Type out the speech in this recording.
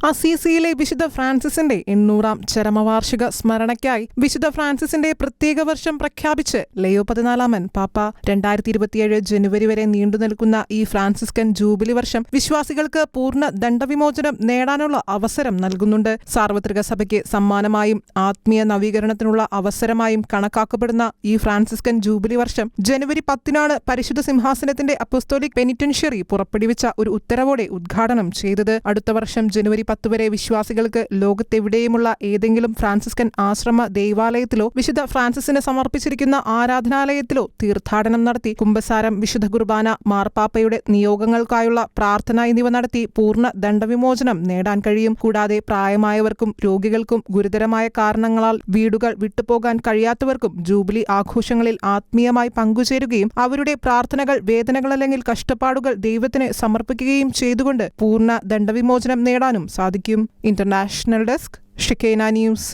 അസീസിയിലെ വിശുദ്ധ ഫ്രാൻസിസിന്റെ 800-ാം ചരമവാർഷിക സ്മരണയ്ക്കായി വിശുദ്ധ ഫ്രാൻസിസിന്റെ പ്രത്യേക വർഷം പ്രഖ്യാപിച്ച് ലയോ 14 പാപ്പ. 2027 ജനുവരി വരെ നീണ്ടുനിൽക്കുന്ന ഈ ഫ്രാൻസിസ്കൻ ജൂബിലി വർഷം വിശ്വാസികൾക്ക് പൂർണ്ണ ദണ്ഡവിമോചനം നേടാനുള്ള അവസരം നൽകുന്നുണ്ട്. സാർവത്രിക സഭയ്ക്ക് സമ്മാനമായും ആത്മീയ നവീകരണത്തിനുള്ള അവസരമായും കണക്കാക്കപ്പെടുന്ന ഈ ഫ്രാൻസിസ്കൻ ജൂബിലി വർഷം ജനുവരി 10 പരിശുദ്ധ സിംഹാസനത്തിന്റെ അപ്പോസ്തോലിക് പെനിറ്റൻഷ്യറി പുറപ്പെടുവിച്ച ഒരു ഉത്തരവോടെ ഉദ്ഘാടനം ചെയ്തത്. അടുത്ത വർഷം ജനുവരി 10 വരെ വിശ്വാസികൾക്ക് ലോകത്തെവിടെയുമുള്ള ഏതെങ്കിലും ഫ്രാൻസിസ്കൻ ആശ്രമ ദൈവാലയത്തിലോ വിശുദ്ധ ഫ്രാൻസിസിന് സമർപ്പിച്ചിരിക്കുന്ന ആരാധനാലയത്തിലോ തീർത്ഥാടനം നടത്തി കുമ്പസാരം, വിശുദ്ധ കുർബാന, മാർപ്പാപ്പയുടെ നിയോഗങ്ങൾക്കായുള്ള പ്രാർത്ഥന എന്നിവ നടത്തി പൂർണ്ണ ദണ്ഡവിമോചനം നേടാൻ കഴിയും. കൂടാതെ പ്രായമായവർക്കും രോഗികൾക്കും ഗുരുതരമായ കാരണങ്ങളാൽ വീടുകൾ വിട്ടുപോകാൻ കഴിയാത്തവർക്കും ജൂബിലി ആഘോഷങ്ങളിൽ ആത്മീയമായി പങ്കുചേരുകയും അവരുടെ പ്രാർത്ഥനകൾ, വേദനകൾ അല്ലെങ്കിൽ കഷ്ടപ്പാടുകൾ ദൈവത്തിന് സമർപ്പിക്കുകയും ചെയ്തുകൊണ്ട് പൂർണ്ണ ദണ്ഡവിമോചനം നേടാനും സാധിക്കും. ഇന്റർനാഷണൽ ഡെസ്ക്, ഷിക്കേന ന്യൂസ്.